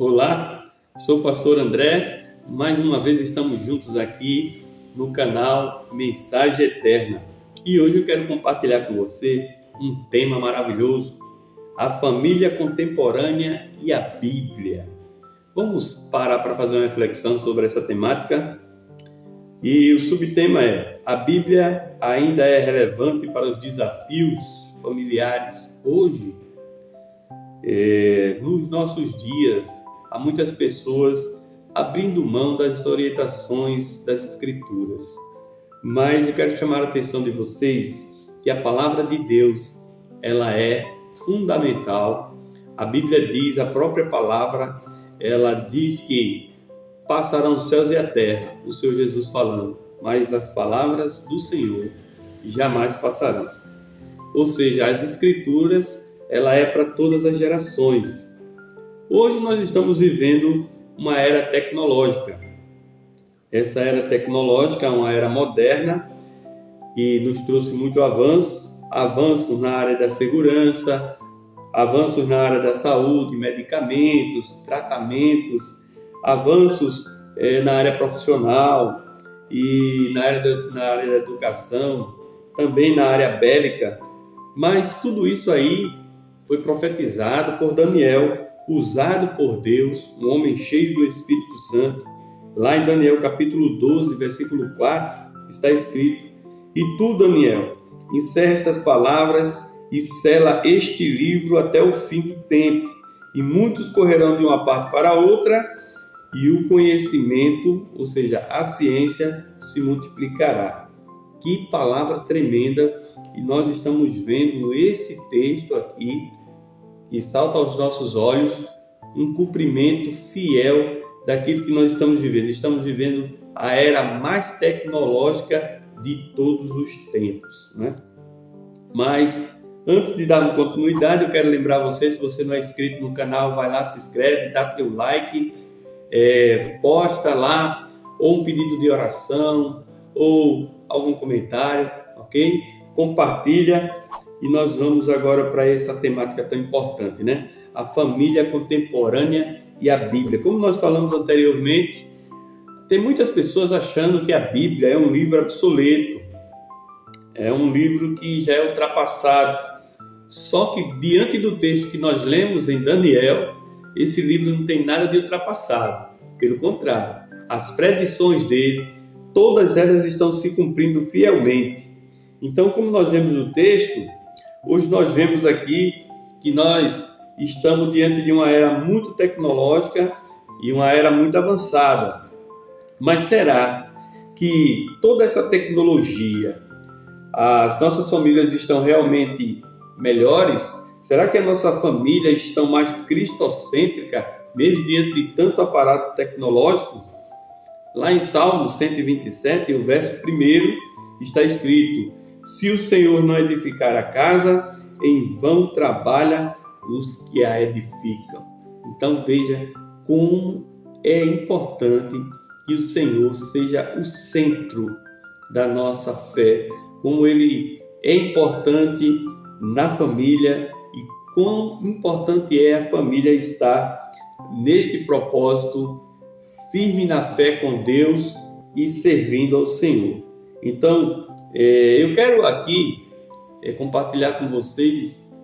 Olá, sou o pastor André. Mais uma vez estamos juntos aqui no canal Mensagem Eterna. E hoje eu quero compartilhar com você um tema maravilhoso: a família contemporânea e a Bíblia. Vamos parar para fazer uma reflexão sobre essa temática? E o subtema é: a Bíblia ainda é relevante para os desafios familiares hoje? Nos nossos dias, há muitas pessoas abrindo mão das orientações das Escrituras. Mas eu quero chamar a atenção de vocês que a palavra de Deus, ela é fundamental. A Bíblia diz, a própria palavra, ela diz que passarão os céus e a terra, o Senhor Jesus falando, mas as palavras do Senhor jamais passarão. Ou seja, as Escrituras, ela é para todas as gerações. Hoje nós estamos vivendo uma era tecnológica. Essa era tecnológica é uma era moderna e nos trouxe muito avanços na área da segurança, avanços na área da saúde, medicamentos, tratamentos, avanços na área profissional e na área da educação, também na área bélica. Mas tudo isso aí foi profetizado por Daniel, usado por Deus, um homem cheio do Espírito Santo. Lá em Daniel capítulo 12, versículo 4, está escrito: "E tu, Daniel, encerra estas palavras e sela este livro até o fim do tempo, e muitos correrão de uma parte para outra, e o conhecimento, ou seja, a ciência, se multiplicará." Que palavra tremenda! E nós estamos vendo esse texto aqui, e salta aos nossos olhos um cumprimento fiel daquilo que nós estamos vivendo. Estamos vivendo a era mais tecnológica de todos os tempos, né? Mas antes de darmos continuidade, eu quero lembrar você, se você não é inscrito no canal, vai lá, se inscreve, dá teu like, posta lá ou um pedido de oração ou algum comentário, ok? Compartilha. E nós vamos agora para essa temática tão importante, né? A família contemporânea e a Bíblia. Como nós falamos anteriormente, tem muitas pessoas achando que a Bíblia é um livro obsoleto, é um livro que já é ultrapassado. Só que diante do texto que nós lemos em Daniel, esse livro não tem nada de ultrapassado. Pelo contrário, as predições dele, todas elas estão se cumprindo fielmente. Então, como nós vemos no texto, hoje nós vemos aqui que nós estamos diante de uma era muito tecnológica e uma era muito avançada. Mas será que toda essa tecnologia, as nossas famílias estão realmente melhores? Será que a nossa família está mais cristocêntrica, mesmo diante de tanto aparato tecnológico? Lá em Salmo 127, o verso 1, está escrito: "Se o Senhor não edificar a casa, em vão trabalha os que a edificam." Então veja como é importante que o Senhor seja o centro da nossa fé, como Ele é importante na família e quão importante é a família estar neste propósito, firme na fé com Deus e servindo ao Senhor. Então, eu quero aqui compartilhar com vocês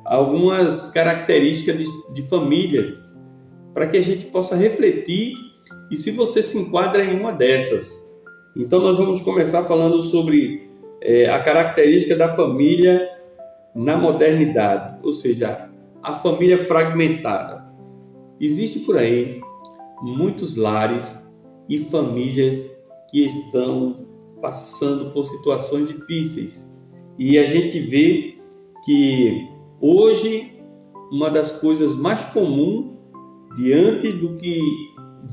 algumas características de famílias, para que a gente possa refletir e se você se enquadra em uma dessas. Então nós vamos começar falando sobre a característica da família na modernidade, ou seja, a família fragmentada. Existe por aí muitos lares e famílias que estão passando por situações difíceis. E a gente vê que hoje uma das coisas mais comuns diante do que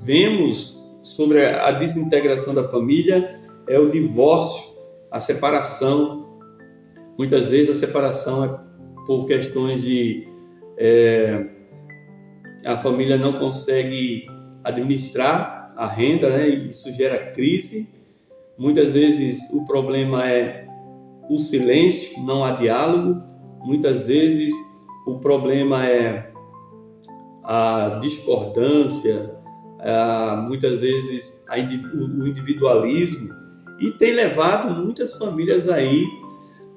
vemos sobre a desintegração da família é o divórcio, a separação. Muitas vezes a separação é por questões de a família não consegue administrar a renda, né? E isso gera crise. Muitas vezes o problema é o silêncio, não há diálogo. Muitas vezes o problema é a discordância, muitas vezes o individualismo, e tem levado muitas famílias aí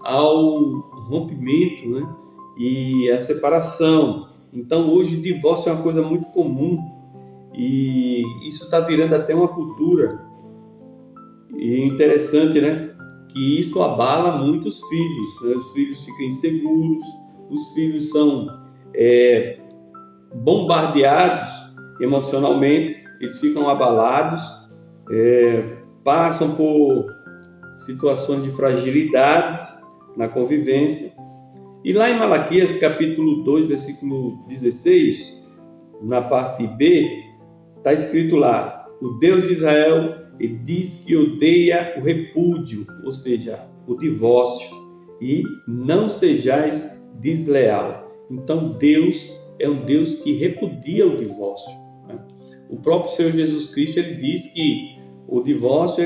ao rompimento, né? E a separação. Então hoje o divórcio é uma coisa muito comum e isso está virando até uma cultura. E é interessante, né? Que isso abala muitos filhos, né? Os filhos ficam inseguros, os filhos são bombardeados emocionalmente, eles ficam abalados, passam por situações de fragilidades na convivência. E lá em Malaquias, capítulo 2, versículo 16, na parte B, está escrito lá: o Deus de Israel, ele diz que odeia o repúdio, ou seja, o divórcio, e não sejais desleal. Então Deus é um Deus que repudia o divórcio, né? O próprio Senhor Jesus Cristo, ele diz que o divórcio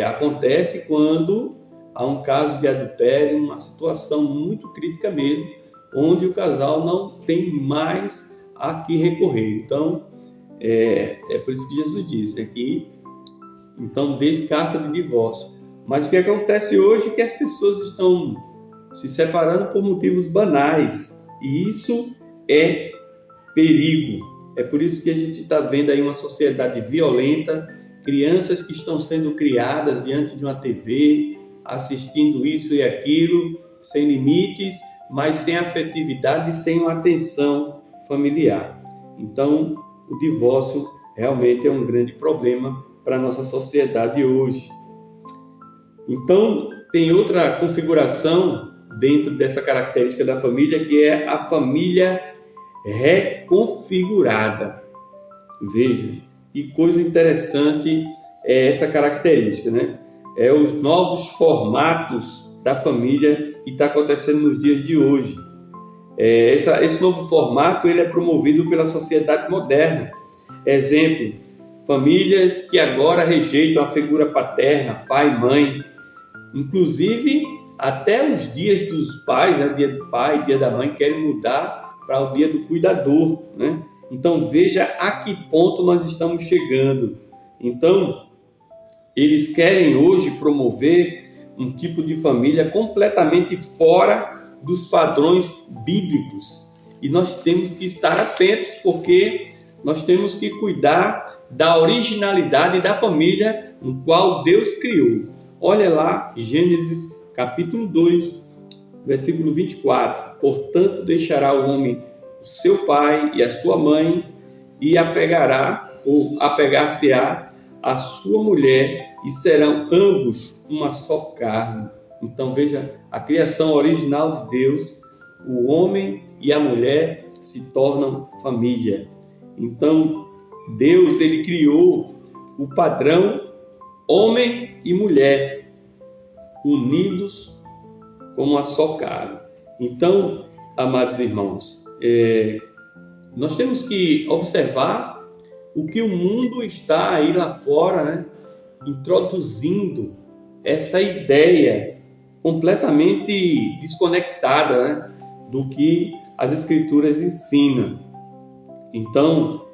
acontece quando há um caso de adultério, uma situação muito crítica mesmo, onde o casal não tem mais a que recorrer. Então, é por isso que Jesus disse aqui, então descarta de divórcio. Mas o que acontece hoje é que as pessoas estão se separando por motivos banais, e isso é perigo. É por isso que a gente está vendo aí uma sociedade violenta, crianças que estão sendo criadas diante de uma TV, assistindo isso e aquilo, sem limites, mas sem afetividade e sem uma atenção familiar. Então, o divórcio realmente é um grande problema para a nossa sociedade hoje. Então, tem outra configuração dentro dessa característica da família, que é a família reconfigurada. Veja, que coisa interessante é essa característica, né? Os novos formatos da família que está acontecendo nos dias de hoje. Esse novo formato ele é promovido pela sociedade moderna. Exemplo, famílias que agora rejeitam a figura paterna, pai, mãe, inclusive até os dias dos pais, né? Dia do pai, dia da mãe, querem mudar para o dia do cuidador, né? Então veja a que ponto nós estamos chegando. Então eles querem hoje promover um tipo de família completamente fora dos padrões bíblicos. E nós temos que estar atentos, porque nós temos que cuidar da originalidade da família no qual Deus criou. Olha lá, Gênesis capítulo 2, versículo 24. Portanto, deixará o homem o seu pai e a sua mãe, e apegar-se-á a sua mulher, e serão ambos uma só carne. Então veja a criação original de Deus, o homem e a mulher se tornam família. Então Deus ele criou o padrão homem e mulher unidos como uma só carne. Então, amados irmãos, nós temos que observar o que o mundo está aí lá fora, né, introduzindo essa ideia completamente desconectada, né, do que as Escrituras ensinam. Então,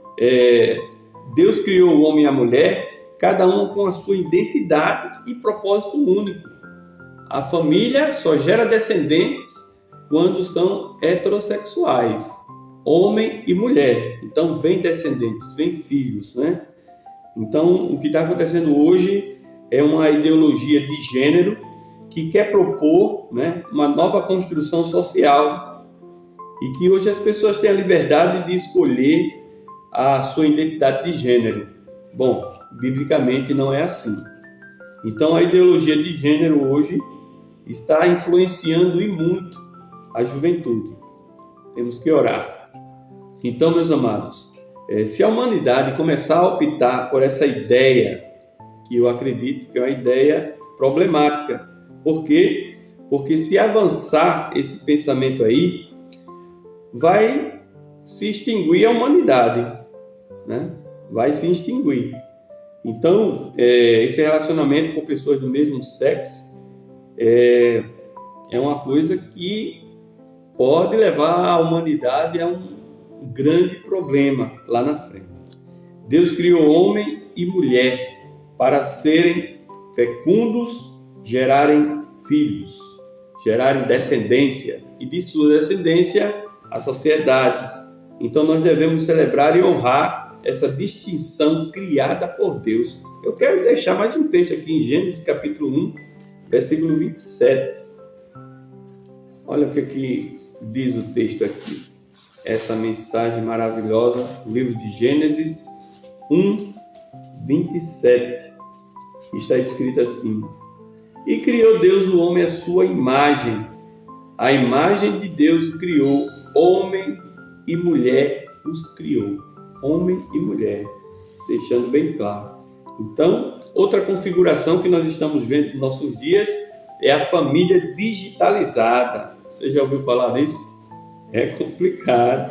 Deus criou o homem e a mulher, cada um com a sua identidade e propósito único. A família só gera descendentes quando são heterossexuais, homem e mulher. Então, vem descendentes, vem filhos, né? Então, o que está acontecendo hoje é uma ideologia de gênero que quer propor, né, uma nova construção social, e que hoje as pessoas têm a liberdade de escolher a sua identidade de gênero. Bom, biblicamente não é assim. Então, a ideologia de gênero hoje está influenciando e muito a juventude. Temos que orar. Então, meus amados, se a humanidade começar a optar por essa ideia, que eu acredito que é uma ideia problemática. Por quê? Porque se avançar esse pensamento aí, vai se extinguir a humanidade, né? Vai se extinguir. Então, esse relacionamento com pessoas do mesmo sexo é uma coisa que pode levar a humanidade a um grande problema lá na frente. Deus criou homem e mulher para serem fecundos, gerarem filhos, gerarem descendência, e de sua descendência a sociedade. Então nós devemos celebrar e honrar essa distinção criada por Deus. Eu quero deixar mais um texto aqui em Gênesis capítulo 1, versículo 27. Olha o que diz o texto aqui. Essa mensagem maravilhosa, o livro de Gênesis 1, 27. Está escrito assim: E criou Deus o homem à sua imagem. A imagem de Deus criou, homem e mulher os criou. Homem e mulher, deixando bem claro. Então, outra configuração que nós estamos vendo nos nossos dias é a família digitalizada. Você já ouviu falar disso? É complicado.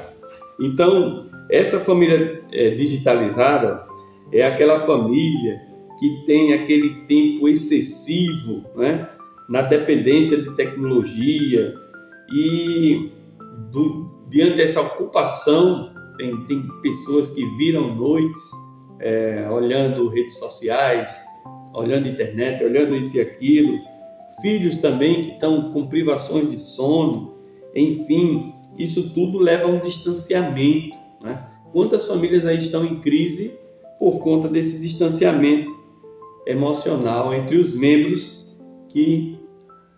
Então, essa família digitalizada é aquela família que tem aquele tempo excessivo, né, na dependência de tecnologia e diante dessa ocupação, tem pessoas que viram noites olhando redes sociais, olhando internet, olhando isso e aquilo, filhos também que estão com privações de sono, enfim, isso tudo leva a um distanciamento, né? Quantas famílias aí estão em crise por conta desse distanciamento emocional entre os membros que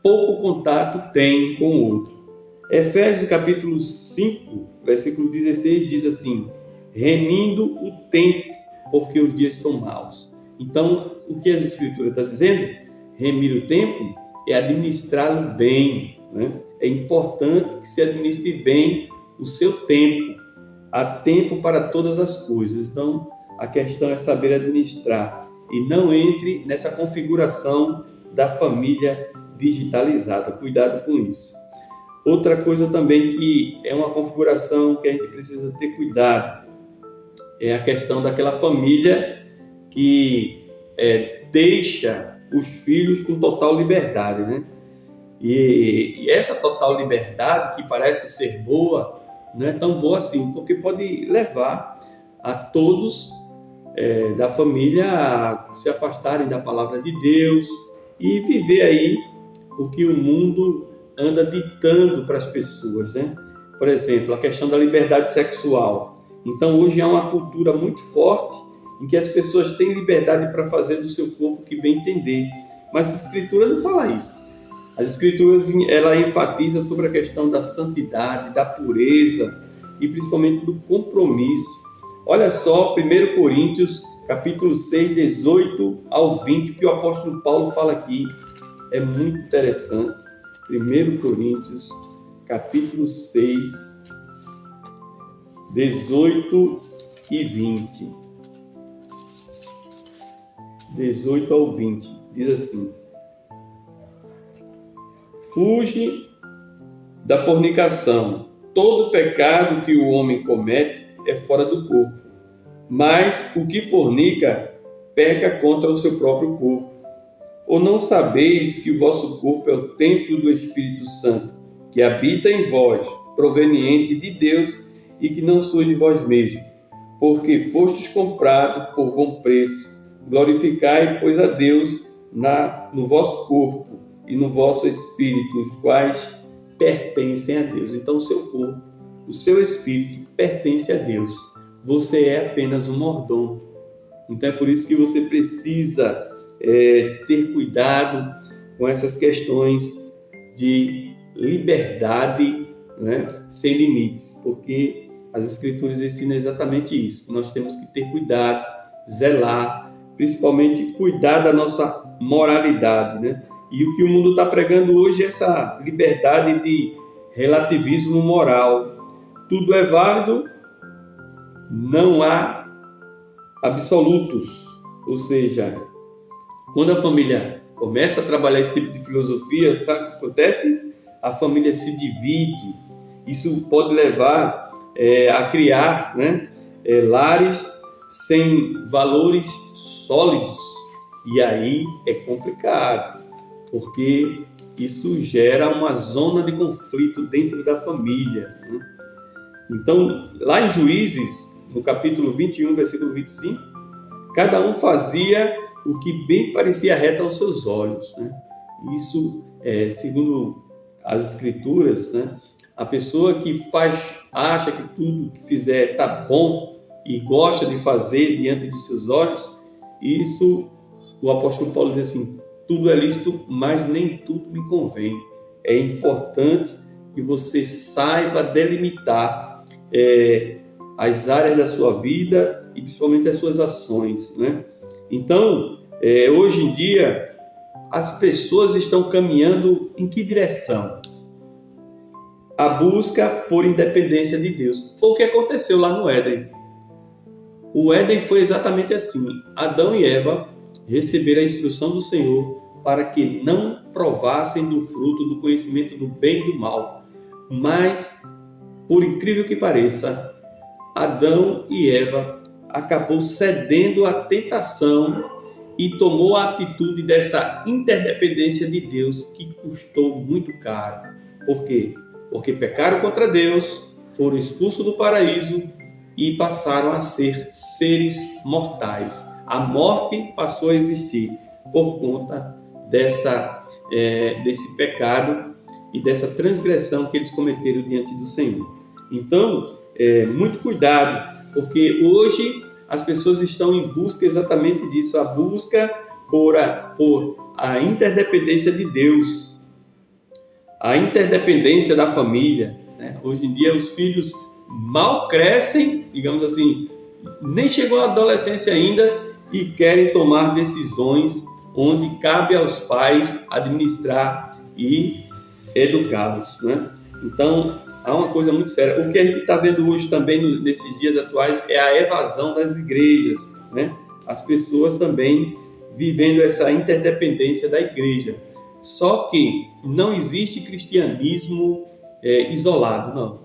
pouco contato têm com o outro. Efésios capítulo 5, versículo 16 diz assim: remindo o tempo, porque os dias são maus. Então, o que as Escrituras estão dizendo? Remir o tempo é administrá-lo bem, né? É importante que se administre bem o seu tempo. Há tempo para todas as coisas. Então, a questão é saber administrar e não entre nessa configuração da família digitalizada. Cuidado com isso. Outra coisa também que é uma configuração que a gente precisa ter cuidado é a questão daquela família que deixa os filhos com total liberdade, né? E essa total liberdade, que parece ser boa, não é tão boa assim, porque pode levar a todos da família a se afastarem da palavra de Deus e viver aí o que o mundo anda ditando para as pessoas, né? Por exemplo, a questão da liberdade sexual. Então, hoje há uma cultura muito forte em que as pessoas têm liberdade para fazer do seu corpo o que bem entender. Mas a Escritura não fala isso. As Escrituras, ela enfatiza sobre a questão da santidade, da pureza e principalmente do compromisso. Olha só, 1 Coríntios, capítulo 6, 18 ao 20, que o apóstolo Paulo fala aqui. É muito interessante. 1 Coríntios, capítulo 6, 18 e 20. 18 ao 20. Diz assim: Fuge da fornicação. Todo pecado que o homem comete é fora do corpo, mas o que fornica peca contra o seu próprio corpo. Ou não sabeis que o vosso corpo é o templo do Espírito Santo, que habita em vós, proveniente de Deus, e que não sois de vós mesmos, porque fostes comprados por bom preço. Glorificai, pois, a Deus no vosso corpo e no vosso espírito, os quais pertencem a Deus. Então, o seu corpo, o seu espírito pertence a Deus. Você é apenas um mordomo. Então, é por isso que você precisa ter cuidado com essas questões de liberdade, né, sem limites, porque as Escrituras ensinam exatamente isso, que nós temos que ter cuidado, zelar, principalmente cuidar da nossa moralidade, né? E o que o mundo está pregando hoje é essa liberdade de relativismo moral. Tudo é válido, não há absolutos, ou seja, quando a família começa a trabalhar esse tipo de filosofia, sabe o que acontece? A família se divide. Isso pode levar a criar, né, lares sem valores sólidos. E aí é complicado, porque isso gera uma zona de conflito dentro da família, né? Então, lá em Juízes, no capítulo 21, versículo 25, cada um fazia o que bem parecia reto aos seus olhos, né? Isso, segundo as Escrituras, né? A pessoa que acha que tudo que fizer está bom e gosta de fazer diante de seus olhos, isso, o apóstolo Paulo diz assim: tudo é lícito, mas nem tudo me convém. É importante que você saiba delimitar as áreas da sua vida e principalmente as suas ações, né? Então, hoje em dia, as pessoas estão caminhando em que direção? A busca por independência de Deus. Foi o que aconteceu lá no Éden. O Éden foi exatamente assim. Adão e Eva receberam a instrução do Senhor para que não provassem do fruto do conhecimento do bem e do mal. Mas, por incrível que pareça, Adão e Eva acabou cedendo à tentação e tomou a atitude dessa interdependência de Deus, que custou muito caro. Por quê? Porque pecaram contra Deus, foram expulsos do paraíso e passaram a ser seres mortais. A morte passou a existir por conta desse pecado e dessa transgressão que eles cometeram diante do Senhor. Então, muito cuidado, porque hoje as pessoas estão em busca exatamente disso, a busca por a interdependência de Deus, a interdependência da família, né? Hoje em dia os filhos mal crescem, digamos assim, nem chegou à adolescência ainda e querem tomar decisões onde cabe aos pais administrar e educá-los, né? Então, há uma coisa muito séria. O que a gente está vendo hoje também, nesses dias atuais, é a evasão das igrejas, né? As pessoas também vivendo essa interdependência da igreja. Só que não existe cristianismo isolado, não.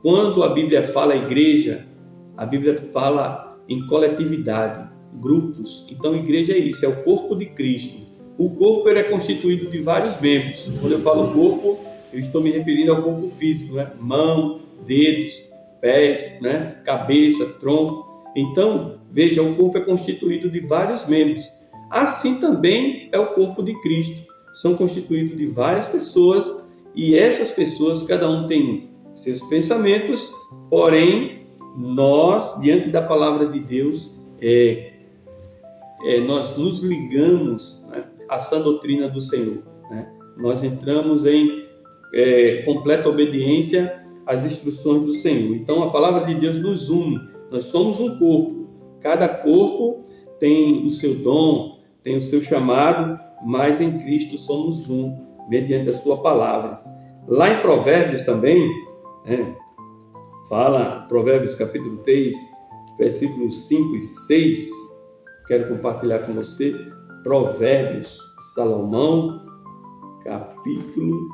Quando a Bíblia fala igreja, a Bíblia fala em coletividade, grupos. Então, igreja é isso, é o corpo de Cristo. O corpo ele é constituído de vários membros. Quando eu falo corpo, eu estou me referindo ao corpo físico, né? Mão, dedos, pés, né? Cabeça, tronco. Então, veja, o corpo é constituído de vários membros. Assim também é o corpo de Cristo. São constituídos de várias pessoas e essas pessoas, cada um tem seus pensamentos, porém, nós, diante da palavra de Deus, nós nos ligamos, né, à sã doutrina do Senhor, né? Nós entramos em completa obediência às instruções do Senhor. Então, a palavra de Deus nos une. Nós somos um corpo. Cada corpo tem o seu dom, tem o seu chamado, mas em Cristo somos um, mediante a sua palavra. Lá em Provérbios também, fala, Provérbios capítulo 3, versículos 5 e 6, quero compartilhar com você, Provérbios de Salomão, capítulo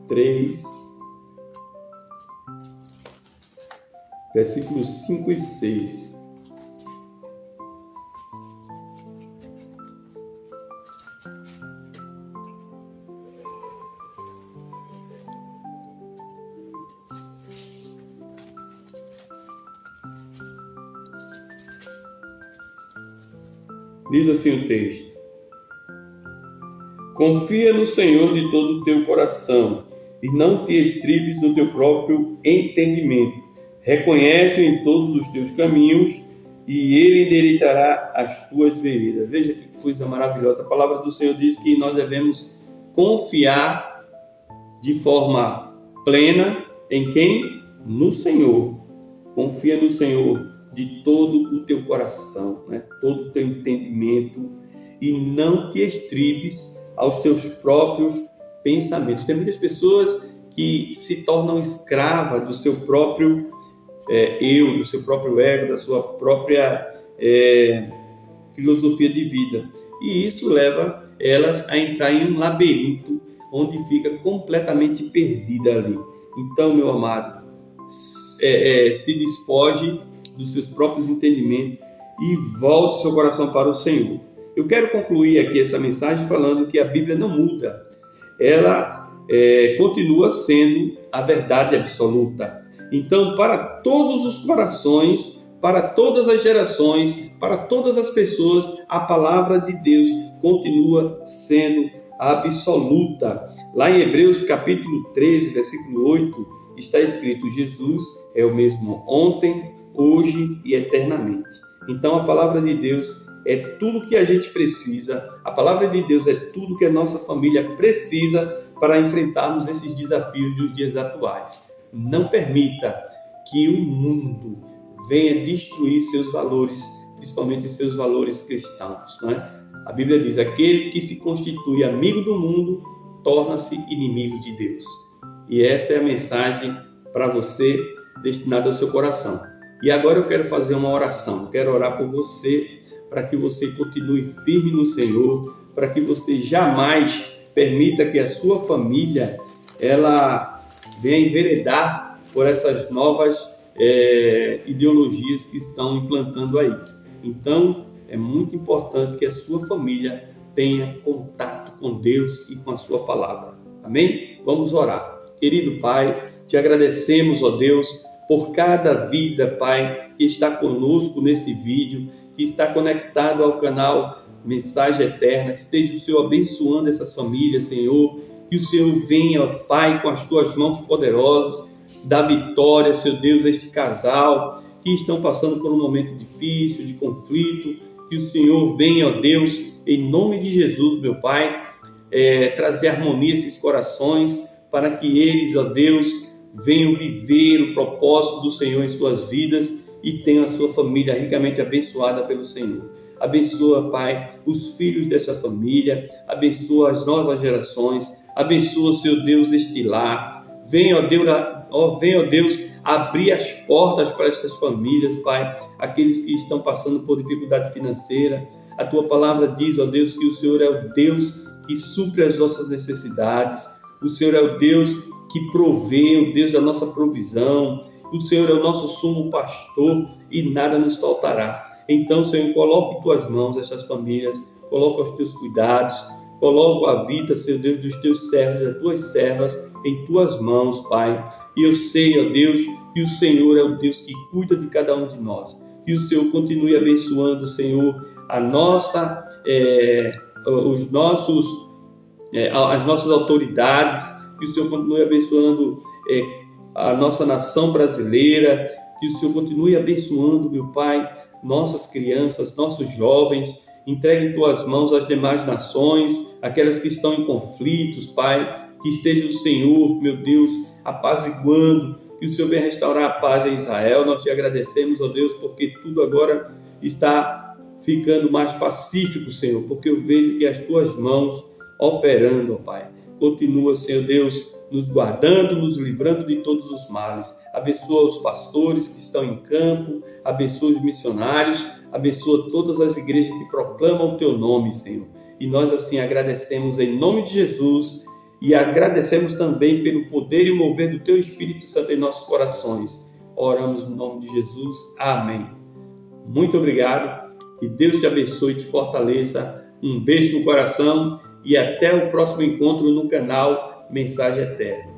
3, versículos 5 e 6. Diz assim o texto: confia no Senhor de todo o teu coração e não te estribes no teu próprio entendimento. Reconhece-o em todos os teus caminhos e ele endireitará as tuas veredas. Veja que coisa maravilhosa. A palavra do Senhor diz que nós devemos confiar de forma plena em quem? No Senhor. Confia no Senhor de todo o teu coração, né? Todo o teu entendimento, e não te estribes aos teus próprios pensamentos. Tem muitas pessoas que se tornam escravas do seu próprio eu, do seu próprio ego, da sua própria filosofia de vida. E isso leva elas a entrar em um labirinto onde fica completamente perdida ali. Então, meu amado, se despoje dos seus próprios entendimentos e volte seu coração para o Senhor. Eu quero concluir aqui essa mensagem falando que a Bíblia não muda. Ela continua sendo a verdade absoluta. Então, para todos os corações, para todas as gerações, para todas as pessoas, a palavra de Deus continua sendo absoluta. Lá em Hebreus capítulo 13, versículo 8, está escrito: Jesus é o mesmo ontem, hoje e eternamente. Então a palavra de Deus é tudo que a gente precisa, a palavra de Deus é tudo que a nossa família precisa para enfrentarmos esses desafios dos dias atuais. Não permita que o mundo venha destruir seus valores, principalmente seus valores cristãos, não é? A Bíblia diz: aquele que se constitui amigo do mundo torna-se inimigo de Deus. E essa é a mensagem para você, destinada ao seu coração. E agora eu quero fazer uma oração, quero orar por você, para que você continue firme no Senhor, para que você jamais permita que a sua família ela venha enveredar por essas novas ideologias que estão implantando aí. Então, é muito importante que a sua família tenha contato com Deus e com a sua palavra. Amém? Vamos orar. Querido Pai, te agradecemos, ó Deus, por cada vida, Pai, que está conosco nesse vídeo, que está conectado ao canal Mensagem Eterna. Que esteja o Senhor abençoando essas famílias, Senhor. Que o Senhor venha, ó Pai, com as tuas mãos poderosas, dá vitória, seu Deus, a este casal que estão passando por um momento difícil, de conflito. Que o Senhor venha, ó Deus, em nome de Jesus, meu Pai, trazer harmonia a esses corações, para que eles, ó Deus, venham viver o propósito do Senhor em suas vidas e tenham a sua família ricamente abençoada pelo Senhor. Abençoa, Pai, os filhos dessa família, abençoa as novas gerações, abençoa, seu Deus, este lar. Venha, ó Deus, abrir as portas para estas famílias, Pai, aqueles que estão passando por dificuldade financeira. A Tua palavra diz, ó Deus, que o Senhor é o Deus que supre as nossas necessidades. O Senhor é o Deus que provê, o Deus da nossa provisão. O Senhor é o nosso sumo pastor e nada nos faltará. Então, Senhor, coloca em Tuas mãos essas famílias, coloca os Teus cuidados, coloca a vida, Senhor Deus, dos Teus servos, das Tuas servas em Tuas mãos, Pai. E eu sei, ó Deus, que o Senhor é o Deus que cuida de cada um de nós. Que o Senhor continue abençoando, Senhor, as nossas autoridades, que o Senhor continue abençoando a nossa nação brasileira, que o Senhor continue abençoando, meu Pai, nossas crianças, nossos jovens. Entregue em Tuas mãos as demais nações, aquelas que estão em conflitos, Pai, que esteja o Senhor, meu Deus, apaziguando, que o Senhor venha restaurar a paz em Israel. Nós te agradecemos, ó Deus, porque tudo agora está ficando mais pacífico, Senhor, porque eu vejo que as Tuas mãos operando, ó Pai. Continua, Senhor Deus, nos guardando, nos livrando de todos os males. Abençoa os pastores que estão em campo, abençoa os missionários, abençoa todas as igrejas que proclamam o Teu nome, Senhor. E nós assim agradecemos em nome de Jesus e agradecemos também pelo poder e mover do Teu Espírito Santo em nossos corações. Oramos no nome de Jesus. Amém. Muito obrigado. Que Deus te abençoe e te fortaleça. Um beijo no coração e até o próximo encontro no canal Mensagem Eterna.